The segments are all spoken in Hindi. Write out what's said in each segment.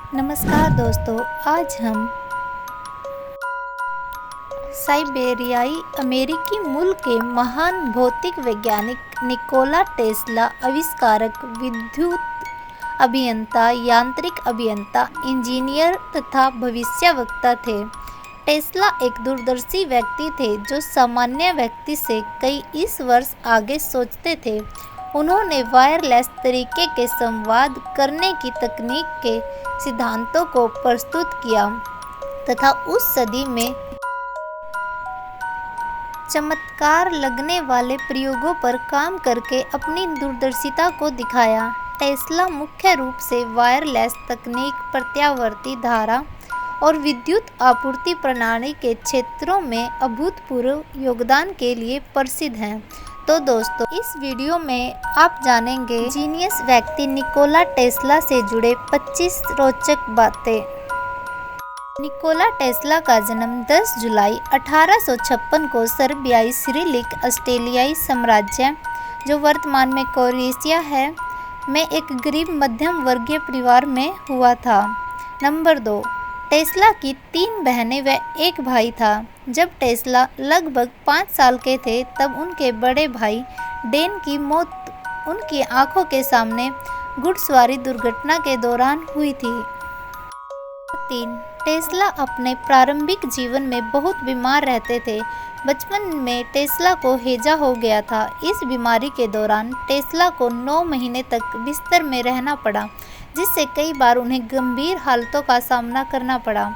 नमस्कार दोस्तों, आज हम साइबेरियाई अमेरिकी मूल के महान भौतिक वैज्ञानिक निकोला टेस्ला आविष्कारक, विद्युत अभियंता, यांत्रिक अभियंता, इंजीनियर तथा भविष्यवक्ता थे। टेस्ला एक दूरदर्शी व्यक्ति थे जो सामान्य व्यक्ति से कई इस वर्ष आगे सोचते थे। उन्होंने वायरलेस तरीके के संवाद करने की तकनीक के सिद्धांतों को प्रस्तुत किया तथा उस सदी में चमत्कार लगने वाले प्रयोगों पर काम करके अपनी दूरदर्शिता को दिखाया। टेस्ला मुख्य रूप से वायरलेस तकनीक, प्रत्यावर्ती धारा और विद्युत आपूर्ति प्रणाली के क्षेत्रों में अभूतपूर्व योगदान के लिए प्रसिद्ध हैं। तो दोस्तों, इस वीडियो में आप जानेंगे जीनियस व्यक्ति निकोला टेस्ला से जुड़े 25 रोचक बातें। निकोला टेस्ला का जन्म 10 जुलाई 1856 को सर्बियाई सिरिलिक ऑस्ट्रेलियाई साम्राज्य, जो वर्तमान में क्रोएशिया है, में एक गरीब मध्यम वर्गीय परिवार में हुआ था। नंबर 2, टेस्ला की 3 बहनें व 1 भाई था। जब टेस्ला लगभग 5 साल के थे तब उनके बड़े भाई डेन की मौत उनकी आंखों के सामने घुड़सवारी दुर्घटना के दौरान हुई थी। 3, टेस्ला अपने प्रारंभिक जीवन में बहुत बीमार रहते थे। बचपन में टेस्ला को हैजा हो गया था। इस बीमारी के दौरान टेस्ला को 9 महीने तक बिस्तर में रहना पड़ा, जिससे कई बार उन्हें गंभीर हालतों का सामना करना पड़ा।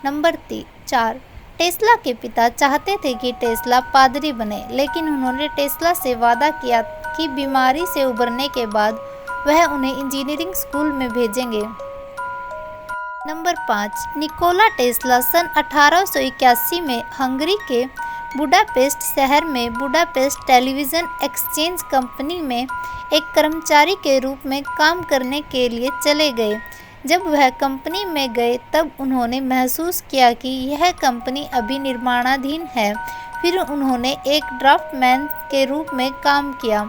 नंबर 4, टेस्ला के पिता चाहते थे कि टेस्ला पादरी बने, लेकिन उन्होंने टेस्ला से वादा किया कि बीमारी से उबरने के बाद वह उन्हें इंजीनियरिंग स्कूल में भेजेंगे। नंबर 5, निकोला टेस्ला सन 1881 में हंगरी के बुडापेस्ट शहर में बुडापेस्ट टेलीविज़न एक्सचेंज कंपनी में एक कर्मचारी के रूप में काम करने के लिए चले गए। जब वह कंपनी में गए तब उन्होंने महसूस किया कि यह कंपनी अभी निर्माणाधीन है। फिर उन्होंने एक ड्राफ्टमैन के रूप में काम किया।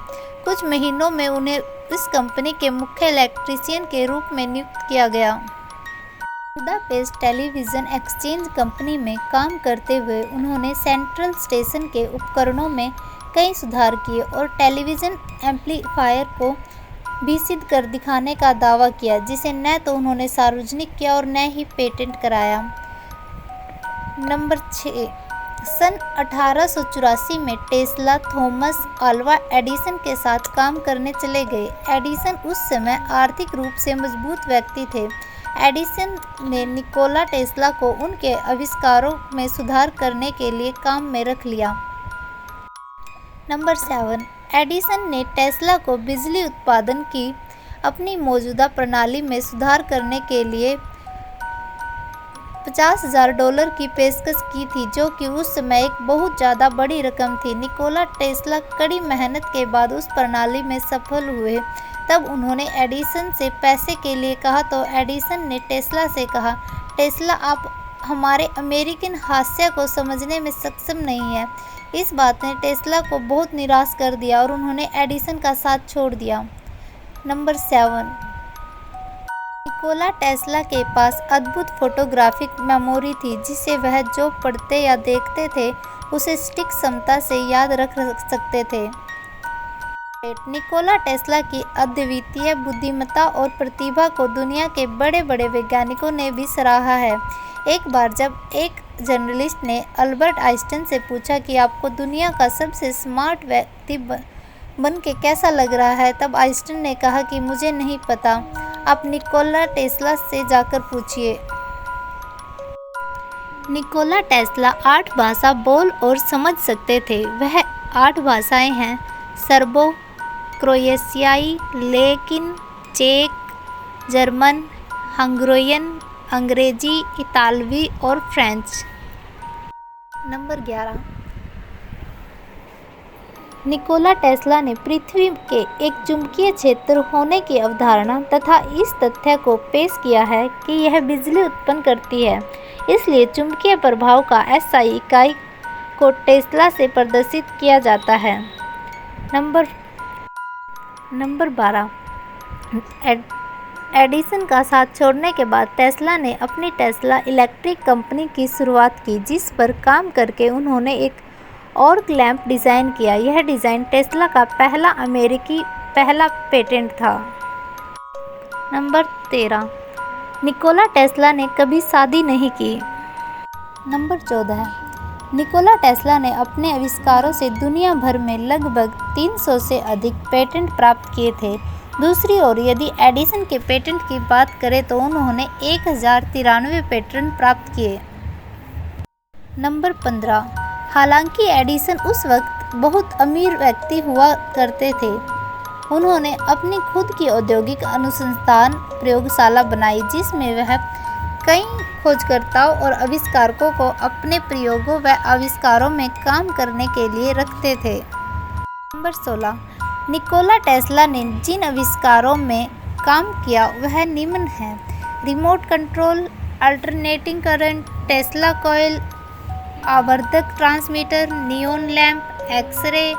कुछ महीनों में उन्हें इस कंपनी के मुख्य इलेक्ट्रीशियन के रूप में नियुक्त किया गया। बुडापेस्ट टेलीविज़न एक्सचेंज कंपनी में काम करते हुए उन्होंने सेंट्रल स्टेशन के उपकरणों में कई सुधार किए और टेलीविज़न एम्पलीफायर को भी सिद्ध कर दिखाने का दावा किया, जिसे न तो उन्होंने सार्वजनिक किया और न ही पेटेंट कराया। नंबर 6, सन 1884 में टेस्ला थॉमस अल्वा एडिसन के साथ काम करने चले गए। एडिसन उस समय आर्थिक रूप से मजबूत व्यक्ति थे। एडिसन ने निकोला टेस्ला को उनके आविष्कारों में सुधार करने के लिए काम में रख लिया। नंबर 7, एडिसन ने टेस्ला को बिजली उत्पादन की अपनी मौजूदा प्रणाली में सुधार करने के लिए $50,000 की पेशकश की थी, जो कि उस समय एक बहुत ज़्यादा बड़ी रकम थी। निकोला टेस्ला कड़ी मेहनत के बाद उस प्रणाली में सफल हुए। तब उन्होंने एडिसन से पैसे के लिए कहा तो एडिसन ने टेस्ला से कहा, टेस्ला, आप हमारे अमेरिकन हास्य को समझने में सक्षम नहीं हैं। इस बात ने टेस्ला को बहुत निराश कर दिया और उन्होंने एडिसन का साथ छोड़ दिया। नंबर 7, निकोला टेस्ला के पास अद्भुत फोटोग्राफिक मेमोरी थी, जिसे वह जो पढ़ते या देखते थे उसे सटीक क्षमता से याद रख सकते थे। निकोला टेस्ला की अद्वितीय बुद्धिमत्ता और प्रतिभा को दुनिया के बड़े बड़े वैज्ञानिकों ने भी सराहा है। एक बार जब एक जर्नलिस्ट ने अल्बर्ट आइंस्टाइन से पूछा कि आपको दुनिया का सबसे स्मार्ट व्यक्ति बन के कैसा लग रहा है, तब आइंस्टाइन ने कहा कि मुझे नहीं पता, आप निकोला टेस्ला से जाकर पूछिए। निकोला टेस्ला 8 भाषा बोल और समझ सकते थे। वह 8 भाषाएं हैं: सर्बो, क्रोएशियाई, लेकिन, चेक, जर्मन, हंगेरियन, अंग्रेजी, इतालवी और फ्रेंच। नंबर 11, निकोला टेस्ला ने पृथ्वी के एक चुंबकीय क्षेत्र होने की अवधारणा तथा इस तथ्य को पेश किया है कि यह बिजली उत्पन्न करती है। इसलिए चुंबकीय प्रभाव का एसआई इकाई को टेस्ला से प्रदर्शित किया जाता है। नंबर 12, एडिसन का साथ छोड़ने के बाद टेस्ला ने अपनी टेस्ला इलेक्ट्रिक कंपनी की शुरुआत की, जिस पर काम करके उन्होंने एक और लैंप डिज़ाइन किया। यह डिज़ाइन टेस्ला का पहला पेटेंट था। नंबर 13, निकोला टेस्ला ने कभी शादी नहीं की। नंबर 14, निकोला टेस्ला ने अपने आविष्कारों से दुनिया भर में लगभग 300 से अधिक पेटेंट प्राप्त किए थे। दूसरी ओर यदि एडिसन के पेटेंट की बात करें तो उन्होंने 1093 पेटेंट प्राप्त किए। नंबर 15, हालांकि एडिसन उस वक्त बहुत अमीर व्यक्ति हुआ करते थे, उन्होंने अपनी खुद की औद्योगिक अनुसंधान प्रयोगशाला बनाई, जिसमें वह कई खोजकर्ताओं और आविष्कारकों को अपने प्रयोगों व आविष्कारों में काम करने के लिए रखते थे। नंबर 16, निकोला टेस्ला ने जिन आविष्कारों में काम किया वह निम्न हैं: remote control, alternating current, Tesla coil, आवर्धक transmitter, neon lamp, x-ray,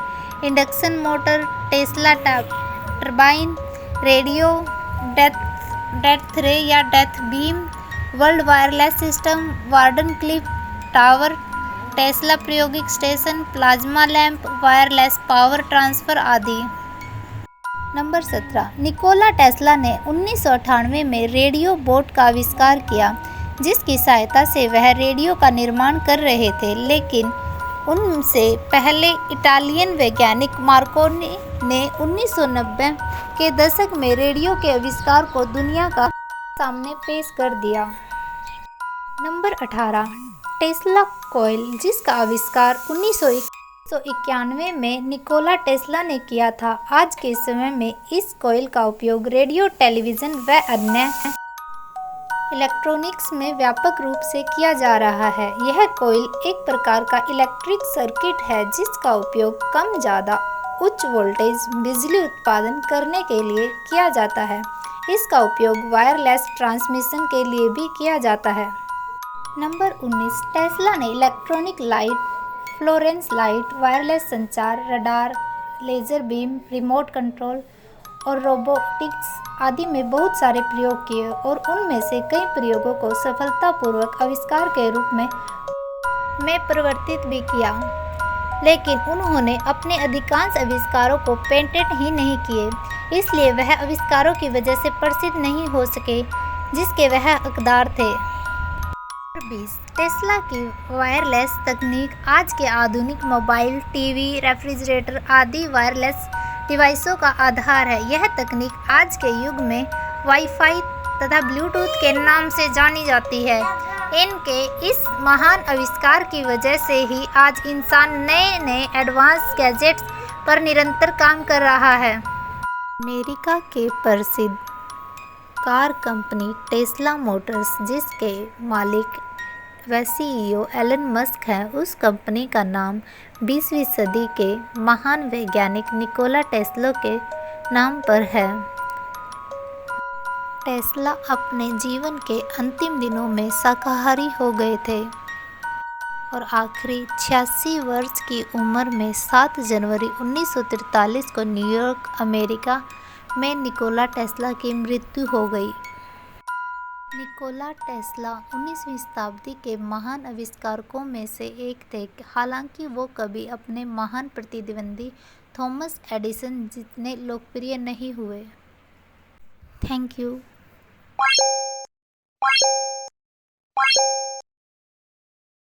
induction motor, Tesla turbine, radio, depth ray या depth beam, world wireless system, Wardenclyffe tower, Tesla प्रायोगिक station, plasma lamp, wireless power transfer आदि। नंबर 17, निकोला टेस्ला ने 1998 में रेडियो बोट का आविष्कार किया, जिसकी सहायता से वह रेडियो का निर्माण कर रहे थे, लेकिन उनसे पहले इटालियन वैज्ञानिक मार्कोनी ने 1990 के दशक में रेडियो के आविष्कार को दुनिया का सामने पेश कर दिया। नंबर 18, टेस्ला कॉइल, जिसका आविष्कार 1991 में निकोला टेस्ला ने किया था। आज के समय में इस कॉइल का उपयोग रेडियो, टेलीविज़न व अन्य इलेक्ट्रॉनिक्स में व्यापक रूप से किया जा रहा है। यह कॉइल एक प्रकार का इलेक्ट्रिक सर्किट है जिसका उपयोग कम ज़्यादा उच्च वोल्टेज बिजली उत्पादन करने के लिए किया जाता है। इसका उपयोग वायरलेस ट्रांसमिशन के लिए भी किया जाता है। नंबर 19, टेस्ला ने electronic light, fluorescent light, wireless संचार, radar, laser beam, remote control और रोबोटिक्स आदि में बहुत सारे प्रयोग किए और उनमें से कई प्रयोगों को सफलतापूर्वक आविष्कार के रूप में परिवर्तित भी किया, लेकिन उन्होंने अपने अधिकांश आविष्कारों को पेटेंट ही नहीं किए, इसलिए वह आविष्कारों की वजह से प्रसिद्ध नहीं हो सके जिसके वह हकदार थे। 20, टेस्ला की वायरलेस तकनीक आज के आधुनिक मोबाइल, टीवी, रेफ्रिजरेटर आदि वायरलेस डिवाइसों का आधार है। यह तकनीक आज के युग में वाईफाई तथा ब्लूटूथ के नाम से जानी जाती है। इनके इस महान आविष्कार की वजह से ही आज इंसान नए नए एडवांस गैजेट्स पर निरंतर काम कर रहा है। अमेरिका के प्रसिद्ध कार कंपनी टेस्ला मोटर्स, जिसके मालिक व सीईओ एलन मस्क हैं, उस कंपनी का नाम 20वीं सदी के महान वैज्ञानिक निकोला टेस्ला के नाम पर है। टेस्ला अपने जीवन के अंतिम दिनों में शाकाहारी हो गए थे और आखिरी 86 वर्ष की उम्र में 7 जनवरी 1943 को न्यूयॉर्क, अमेरिका में निकोला टेस्ला की मृत्यु हो गई। निकोला टेस्ला 19वीं शताब्दी के महान आविष्कारकों में से एक थे, हालांकि वो कभी अपने महान प्रतिद्वंदी थॉमस एडिसन जितने लोकप्रिय नहीं हुए। Thank you.